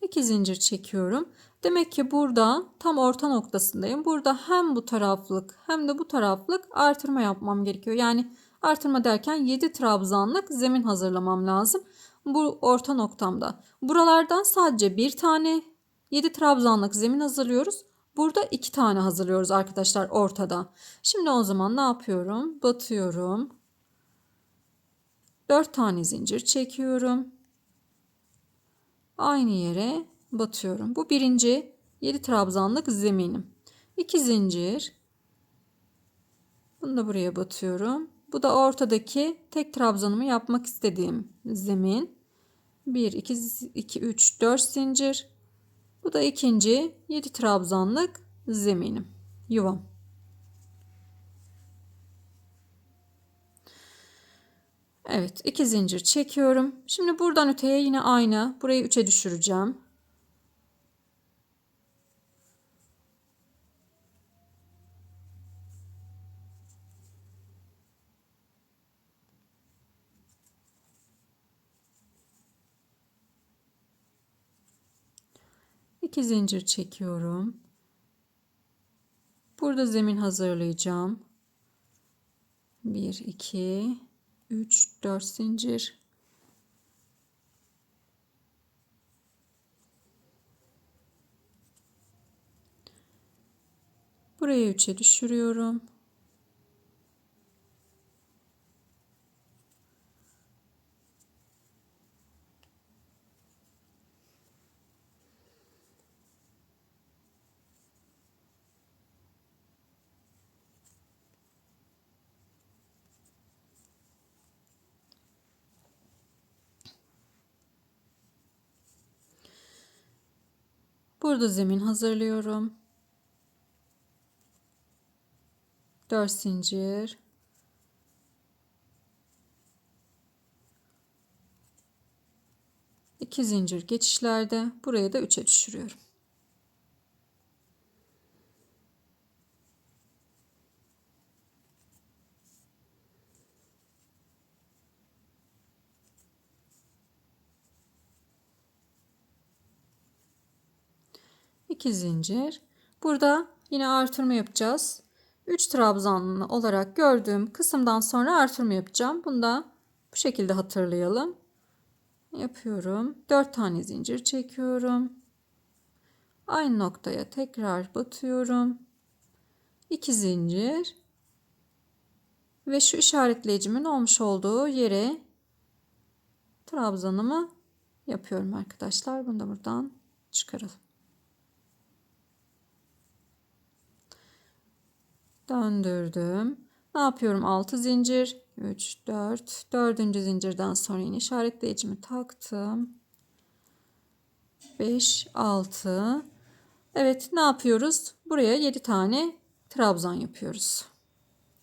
2 zincir çekiyorum. Demek ki burada tam orta noktasındayım. Burada hem bu taraflık hem de bu taraflık artırma yapmam gerekiyor. Yani artırma derken 7 trabzanlık zemin hazırlamam lazım. Bu orta noktamda. Buralardan sadece bir tane 7 trabzanlık zemin hazırlıyoruz. Burada 2 tane hazırlıyoruz arkadaşlar ortada. Şimdi o zaman ne yapıyorum? Batıyorum. 4 tane zincir çekiyorum. Aynı yere batıyorum. Bu birinci 7 trabzanlık zeminim. 2 zincir. Bunu da buraya batıyorum. Bu da ortadaki tek trabzanımı yapmak istediğim zemin. 1, 2, 2, 3, 4 zincir. Bu da ikinci 7 trabzanlık zeminim. Yuvam. Evet, 2 zincir çekiyorum. Şimdi buradan öteye yine aynı. Burayı 3'e düşüreceğim. 2 zincir çekiyorum. Burada zemin hazırlayacağım. 1 2 3 4 zincir. Buraya 3'e düşürüyorum. Burada zemin hazırlıyorum. 4 zincir. 2 zincir geçişlerde buraya da 3'e düşürüyorum. İki zincir. Burada yine artırma yapacağız. 3 trabzanlı olarak gördüğüm kısımdan sonra artırma yapacağım. Bunu da bu şekilde hatırlayalım. Yapıyorum. 4 tane zincir çekiyorum. Aynı noktaya tekrar batıyorum. 2 zincir ve şu işaretleyicimin olmuş olduğu yere trabzanımı yapıyorum arkadaşlar. Bunu da buradan çıkaralım. Döndürdüm. Ne yapıyorum? 6 zincir, 3 4, 4. zincirden sonra yine işaretleyicimi taktım. 5 6. Evet, ne yapıyoruz? Buraya 7 tane trabzan yapıyoruz.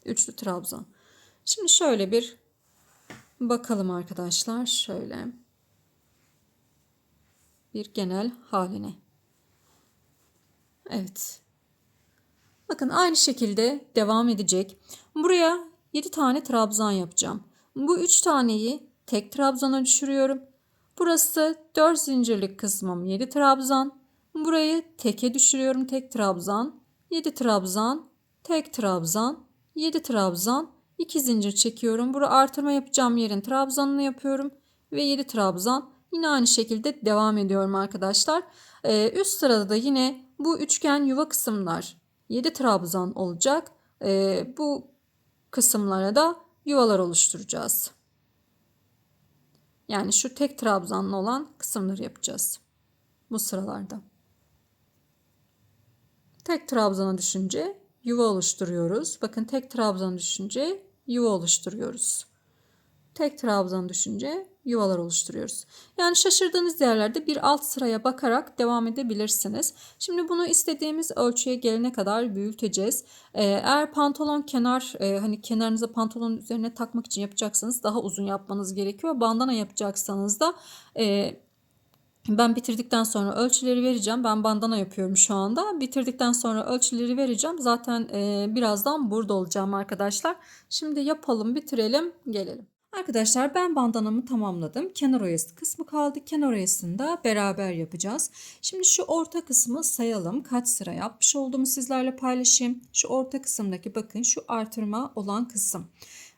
Üçlü trabzan. Şimdi şöyle bir bakalım arkadaşlar. Şöyle bir genel haline. Evet. Bakın aynı şekilde devam edecek. Buraya 7 tane trabzan yapacağım. Bu 3 taneyi tek trabzana düşürüyorum. Burası 4 zincirlik kısmım 7 trabzan. Burayı teke düşürüyorum, tek trabzan. 7 trabzan, tek trabzan, 7 trabzan, 2 zincir çekiyorum. Burada artırma yapacağım yerin trabzanını yapıyorum ve 7 trabzan. Yine aynı şekilde devam ediyorum arkadaşlar. Üst sırada da yine bu üçgen yuva kısımlar 7 trabzan olacak. Bu kısımlara da yuvalar oluşturacağız. Yani şu tek trabzanlı olan kısımları yapacağız bu sıralarda. Tek trabzana düşünce yuva oluşturuyoruz. Bakın tek trabzana düşünce yuva oluşturuyoruz. Tek trabzan düşünce yuvalar oluşturuyoruz. Yani şaşırdığınız yerlerde bir alt sıraya bakarak devam edebilirsiniz. Şimdi bunu istediğimiz ölçüye gelene kadar büyüteceğiz. Eğer pantolon hani kenarınıza pantolonun üzerine takmak için yapacaksanız daha uzun yapmanız gerekiyor. Bandana yapacaksanız da ben bitirdikten sonra ölçüleri vereceğim. Ben bandana yapıyorum şu anda. Bitirdikten sonra ölçüleri vereceğim. Zaten birazdan burada olacağım arkadaşlar. Şimdi yapalım, bitirelim, gelelim. Arkadaşlar ben bandanamı tamamladım. Kenar oyası kısmı kaldı. Kenar oyasını da beraber yapacağız. Şimdi şu orta kısmı sayalım. Kaç sıra yapmış olduğumu sizlerle paylaşayım. Şu orta kısımdaki bakın şu artırma olan kısım.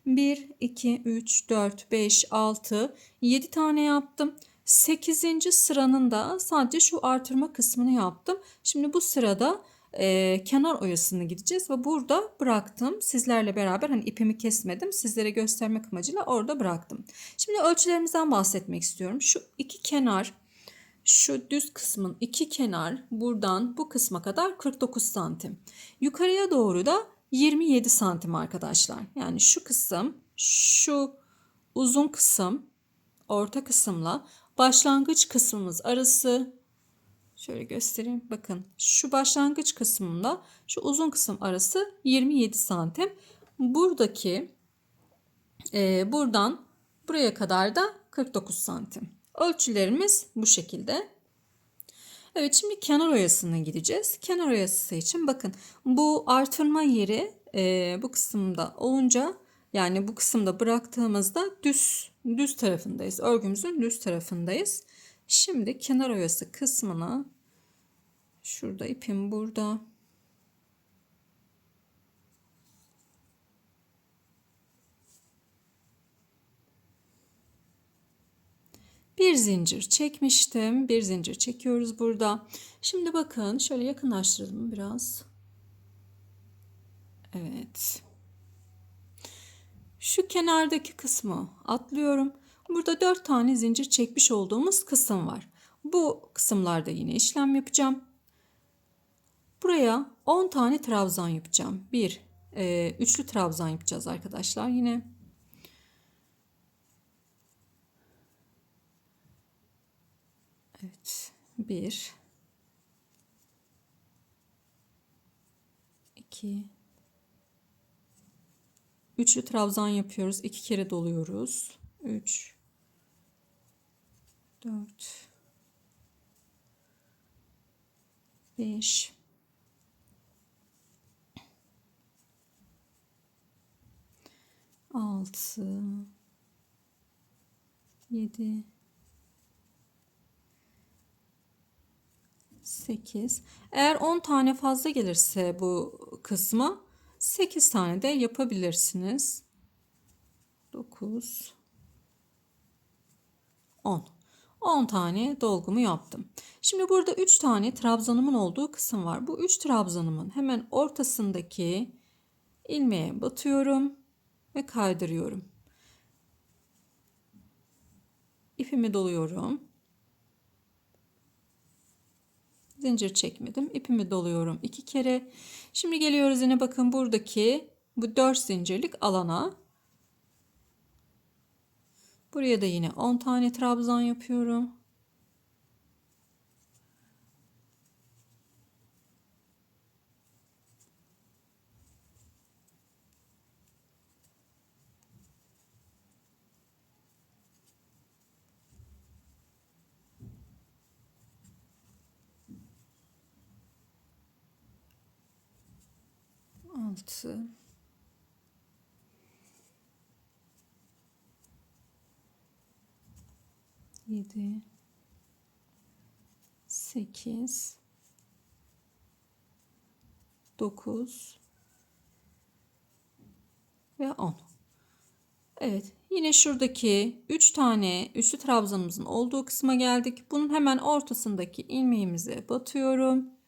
1, 2, 3, 4, 5, 6, 7 tane yaptım. 8. sıranın da sadece şu artırma kısmını yaptım. Şimdi bu sırada kenar oyasını gideceğiz ve burada bıraktım. Sizlerle beraber hani ipimi kesmedim. Sizlere göstermek amacıyla orada bıraktım. Şimdi ölçülerimizden bahsetmek istiyorum. Şu iki kenar, şu düz kısmın iki kenar buradan bu kısma kadar 49 santim. Yukarıya doğru da 27 santim arkadaşlar. Yani şu kısım, şu uzun kısım, orta kısımla başlangıç kısmımız arası, şöyle göstereyim. Bakın şu başlangıç kısmında şu uzun kısım arası 27 santim. Buradaki buradan buraya kadar da 49 santim. Ölçülerimiz bu şekilde. Evet, şimdi kenar oyasına gideceğiz. Kenar oyası için bakın bu artırma yeri bu kısımda olunca, yani bu kısımda bıraktığımızda düz tarafındayız. Örgümüzün düz tarafındayız. Şimdi kenar oyası kısmını Şurada ipim burada. Bir zincir çekmiştim. Bir zincir çekiyoruz burada. Şimdi bakın şöyle yakınlaştıralım biraz. Evet. Şu kenardaki kısmı atlıyorum. Burada 4 tane zincir çekmiş olduğumuz kısım var. Bu kısımlarda yine işlem yapacağım. Buraya 10 tane trabzan yapacağım. Üçlü trabzan yapacağız arkadaşlar yine. Evet. 1 2 üçlü trabzan yapıyoruz. 2 kere doluyoruz. 3 4 5 6 7 8. Eğer 10 tane fazla gelirse bu kısma 8 tane de yapabilirsiniz. 9 10. 10 tane dolgumu yaptım. Şimdi burada 3 tane trabzanımın olduğu kısım var. Bu 3 trabzanımın hemen ortasındaki ilmeğe batıyorum ve kaydırıyorum. İpimi doluyorum. Zincir çekmedim. İpimi doluyorum 2 kere. Şimdi geliyoruz yine bakın buradaki bu 4 zincirlik alana. Buraya da yine 10 tane trabzan yapıyorum. Altı, 7, 8, 9 ve 10. Evet, yine şuradaki 3 tane üçlü trabzanımızın olduğu kısma geldik. Bunun hemen ortasındaki ilmeğimize batıyorum.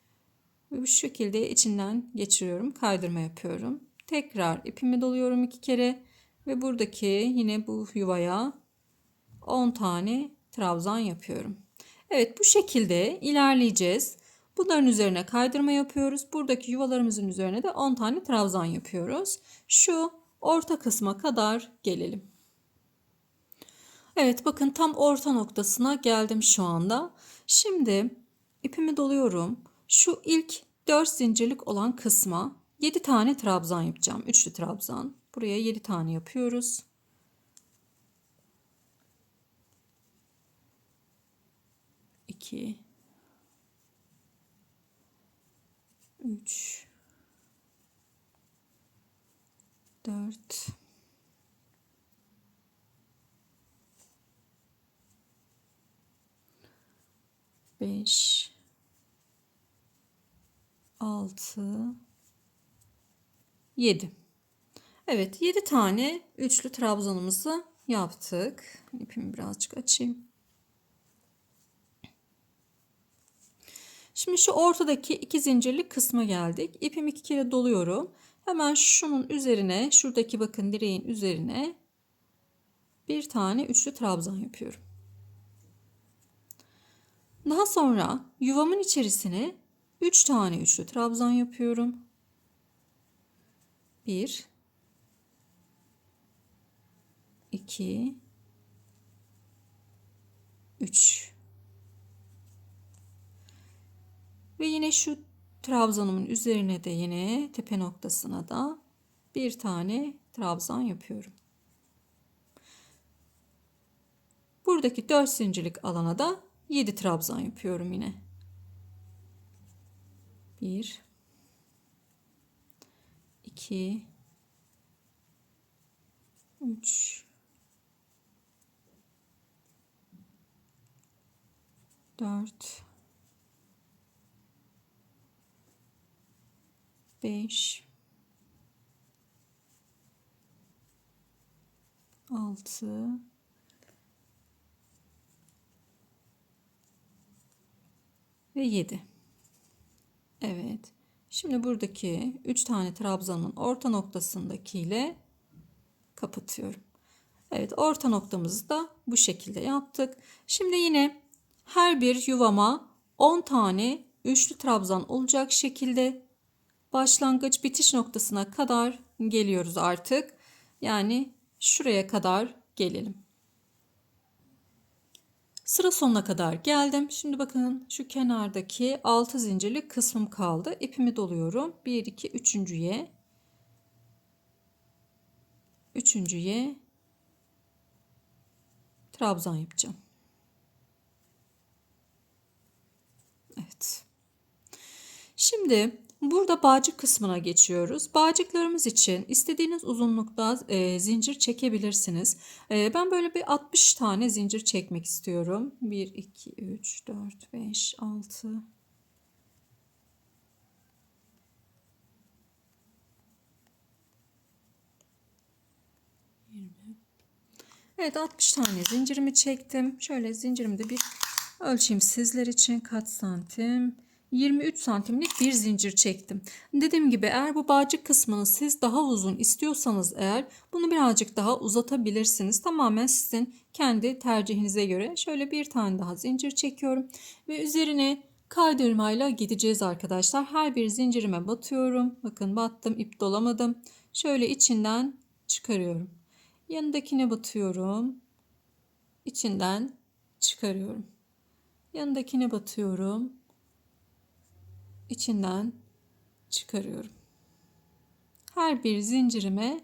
Ve bu şekilde içinden geçiriyorum, kaydırma yapıyorum. Tekrar ipimi doluyorum 2 kere ve buradaki yine bu yuvaya 10 tane trabzan yapıyorum. Evet, bu şekilde ilerleyeceğiz. Bunların üzerine kaydırma yapıyoruz. Buradaki yuvalarımızın üzerine de 10 tane trabzan yapıyoruz. Şu orta kısma kadar gelelim. Evet, bakın tam orta noktasına geldim şu anda. Şimdi ipimi doluyorum. Şu ilk 4 zincirlik olan kısma 7 tane trabzan yapacağım. Üçlü trabzan. Buraya 7 tane yapıyoruz. 2 3 4 5 6 7. Evet, 7 tane üçlü trabzanımızı yaptık. İpimi birazcık açayım. Şimdi şu ortadaki 2 zincirlik kısma geldik. İpimi 2 kere doluyorum. Hemen şunun üzerine, şuradaki bakın direğin üzerine bir tane üçlü trabzan yapıyorum. Daha sonra yuvamın içerisine 3 tane üçlü trabzan yapıyorum. 1 2 3 ve yine şu trabzanımın üzerine de yine tepe noktasına da bir tane trabzan yapıyorum. Buradaki 4 zincirlik alana da 7 trabzan yapıyorum yine. 1 2 3 4 5, 6 ve 7. Evet. Şimdi buradaki 3 tane trabzanın orta noktasındakiyle kapatıyorum. Evet, orta noktamızı da bu şekilde yaptık. Şimdi yine her bir yuvama 10 tane üçlü trabzan olacak şekilde başlangıç bitiş noktasına kadar geliyoruz artık. Yani şuraya kadar gelelim. Sıra sonuna kadar geldim. Şimdi bakın şu kenardaki 6 zincirlik kısmım kaldı. İpimi doluyorum. 1, 2, üçüncüye. Üçüncüye trabzan yapacağım. Evet. Şimdi burada bağcık kısmına geçiyoruz. Bağcıklarımız için istediğiniz uzunlukta zincir çekebilirsiniz. Ben böyle bir 60 tane zincir çekmek istiyorum. 1, 2, 3, 4, 5, 6. Evet, 60 tane zincirimi çektim. Şöyle zincirimi de bir ölçeyim sizler için kaç santim. 23 santimlik bir zincir çektim. Dediğim gibi eğer bu bağcık kısmını siz daha uzun istiyorsanız eğer bunu birazcık daha uzatabilirsiniz. Tamamen sizin kendi tercihinize göre. Şöyle bir tane daha zincir çekiyorum ve üzerine kaydırmayla gideceğiz arkadaşlar. Her bir zincirime batıyorum. Bakın battım, ip dolamadım. Şöyle içinden çıkarıyorum. Yanındakine batıyorum. İçinden çıkarıyorum. Yanındakine batıyorum. İçinden çıkarıyorum. Her bir zincirime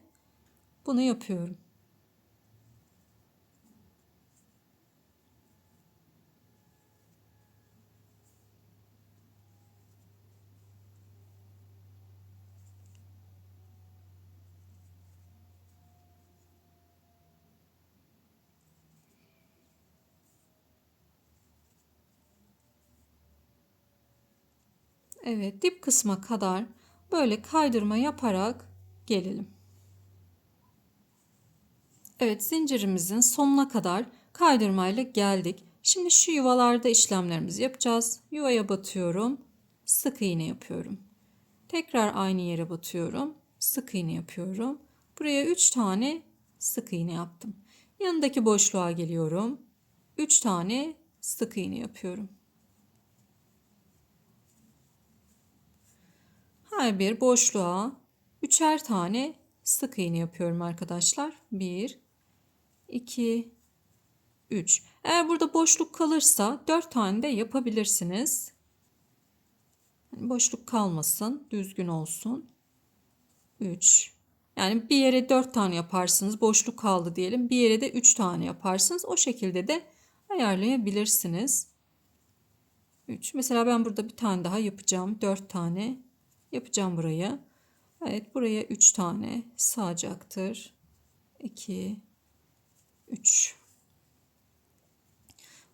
bunu yapıyorum. Evet, dip kısma kadar böyle kaydırma yaparak gelelim. Evet, zincirimizin sonuna kadar kaydırmayla geldik. Şimdi şu yuvalarda işlemlerimizi yapacağız. Yuvaya batıyorum. Sık iğne yapıyorum. Tekrar aynı yere batıyorum. Sık iğne yapıyorum. Buraya 3 tane sık iğne yaptım. Yanındaki boşluğa geliyorum. 3 tane sık iğne yapıyorum. Her bir boşluğa 3'er tane sık iğne yapıyorum arkadaşlar. 1, 2, 3. Eğer burada boşluk kalırsa 4 tane de yapabilirsiniz. Boşluk kalmasın, düzgün olsun. 3. Yani bir yere 4 tane yaparsınız. Boşluk kaldı diyelim. Bir yere de 3 tane yaparsınız. O şekilde de ayarlayabilirsiniz. 3. Mesela ben burada bir tane daha yapacağım. 4 tane yapacağım buraya. Evet, buraya 3 tane sığacaktır. 2, 3.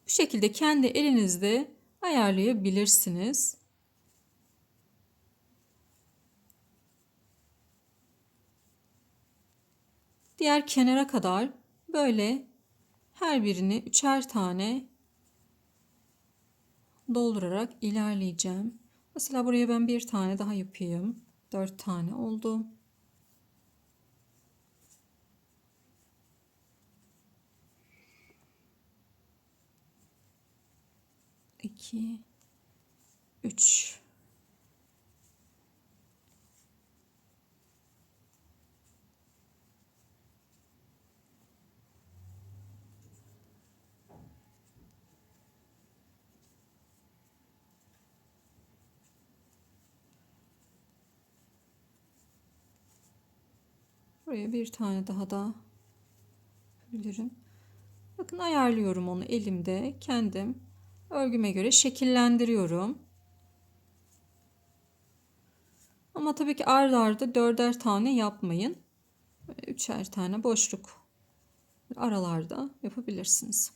Bu şekilde kendi elinizde ayarlayabilirsiniz. Diğer kenara kadar böyle her birini 3'er tane doldurarak ilerleyeceğim. Mesela buraya ben bir tane daha yapayım. 4 tane oldu. İki, 3. Buraya bir tane daha da yapabilirim. Bakın ayarlıyorum onu elimde. Kendim örgüme göre şekillendiriyorum. Ama tabii ki ard arda 4'er tane yapmayın. 3'er tane boşluk aralarda yapabilirsiniz.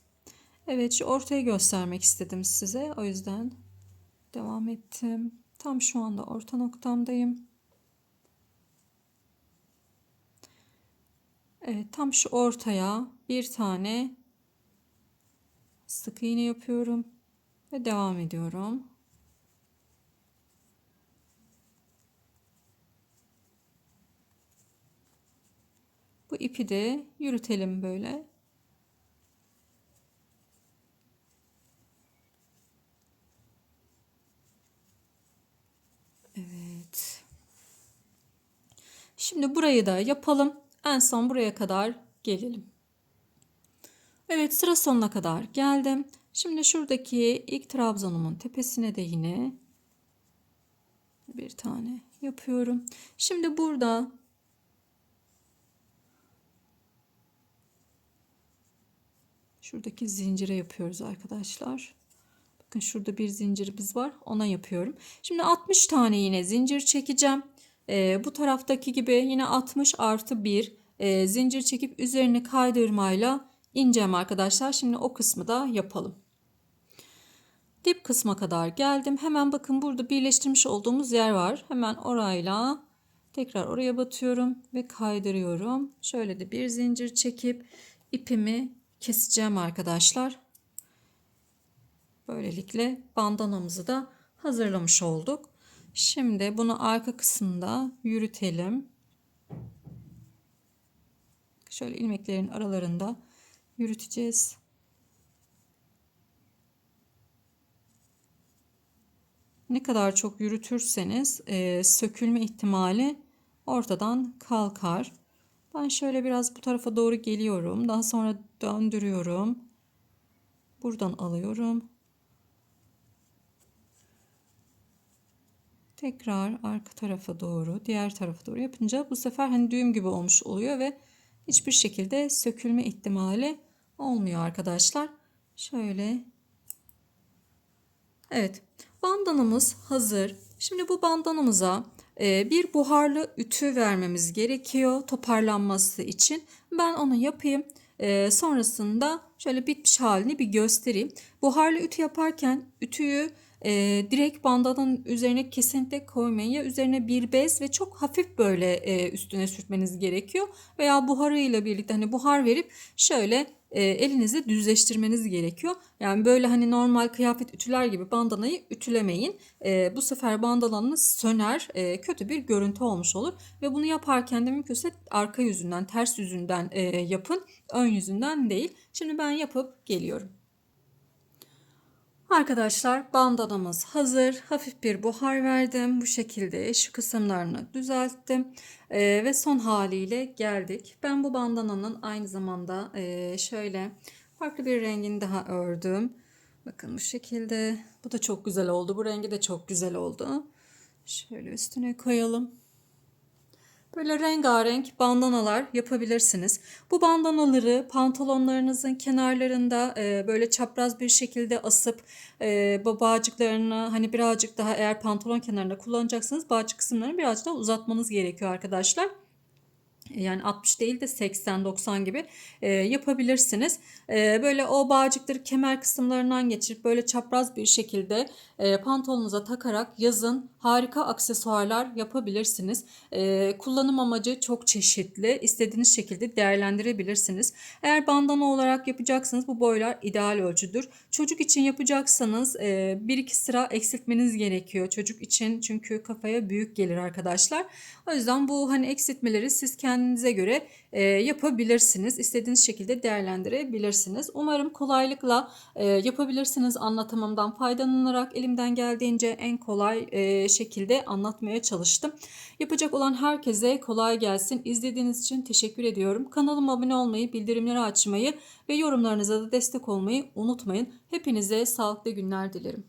Evet, şu ortayı göstermek istedim size. O yüzden devam ettim. Tam şu anda orta noktamdayım. Evet, tam şu ortaya bir tane sık iğne yapıyorum ve devam ediyorum. Bu ipi de yürütelim böyle. Evet. Şimdi burayı da yapalım. En son buraya kadar gelelim. Evet, sıra sonuna kadar geldim. Şimdi şuradaki ilk trabzanumun tepesine de yine bir tane yapıyorum. Şimdi burada şuradaki zincire yapıyoruz arkadaşlar. Bakın şurada bir zincirimiz var. Ona yapıyorum. Şimdi 60 tane yine zincir çekeceğim. Bu taraftaki gibi yine 60 artı 1 zincir çekip üzerine kaydırmayla ineceğim arkadaşlar. Şimdi o kısmı da yapalım. Dip kısma kadar geldim. Hemen bakın burada birleştirmiş olduğumuz yer var. Hemen orayla tekrar oraya batıyorum ve kaydırıyorum. Şöyle de bir zincir çekip ipimi keseceğim arkadaşlar. Böylelikle bandanamızı da hazırlamış olduk. Şimdi bunu arka kısımda yürütelim. Şöyle ilmeklerin aralarında yürüteceğiz. Ne kadar çok yürütürseniz sökülme ihtimali ortadan kalkar. Ben şöyle biraz bu tarafa doğru geliyorum. Daha sonra döndürüyorum. Buradan alıyorum. Tekrar arka tarafa doğru, diğer tarafa doğru yapınca bu sefer hani düğüm gibi olmuş oluyor ve hiçbir şekilde sökülme ihtimali olmuyor arkadaşlar. Şöyle. Evet, bandanamız hazır. Şimdi bu bandanamıza bir buharlı ütü vermemiz gerekiyor toparlanması için. Ben onu yapayım. Sonrasında şöyle bitmiş halini bir göstereyim. Buharlı ütü yaparken ütüyü direkt bandananın üzerine kesinlikle koymayın. Ya üzerine bir bez ve çok hafif böyle üstüne sürtmeniz gerekiyor. Veya buharıyla birlikte hani buhar verip şöyle elinizle düzleştirmeniz gerekiyor. Yani böyle hani normal kıyafet ütüler gibi bandanayı ütülemeyin. Bu sefer bandananız söner, kötü bir görüntü olmuş olur. Ve bunu yaparken de mümkünse arka yüzünden, ters yüzünden yapın. Ön yüzünden değil. Şimdi ben yapıp geliyorum. Arkadaşlar bandanamız hazır. Hafif bir buhar verdim. Bu şekilde şu kısımlarını düzelttim. Ve son haliyle geldik. Ben bu bandananın aynı zamanda şöyle farklı bir rengini daha ördüm. Bakın bu şekilde. Bu da çok güzel oldu. Bu rengi de çok güzel oldu. Şöyle üstüne koyalım. Böyle rengarenk bandanalar yapabilirsiniz. Bu bandanaları pantolonlarınızın kenarlarında böyle çapraz bir şekilde asıp bağcıklarını hani birazcık daha eğer pantolon kenarında kullanacaksınız bağcık kısımlarını birazcık daha uzatmanız gerekiyor arkadaşlar. Yani 60 değil de 80-90 gibi yapabilirsiniz. Böyle o bağcıkları kemer kısımlarından geçirip böyle çapraz bir şekilde pantolonunuza takarak yazın harika aksesuarlar yapabilirsiniz. Kullanım amacı çok çeşitli. İstediğiniz şekilde değerlendirebilirsiniz. Eğer bandana olarak yapacaksınız bu boylar ideal ölçüdür. Çocuk için yapacaksanız bir iki sıra eksiltmeniz gerekiyor. Çocuk için çünkü kafaya büyük gelir arkadaşlar. O yüzden bu hani eksiltmeleri siz kendinize göre yapabilirsiniz. İstediğiniz şekilde değerlendirebilirsiniz. Umarım kolaylıkla yapabilirsiniz. Anlatımımdan faydalanarak elimden geldiğince en kolay şekilde anlatmaya çalıştım. Yapacak olan herkese kolay gelsin. İzlediğiniz için teşekkür ediyorum. Kanalıma abone olmayı, bildirimleri açmayı ve yorumlarınıza da destek olmayı unutmayın. Hepinize sağlıklı günler dilerim.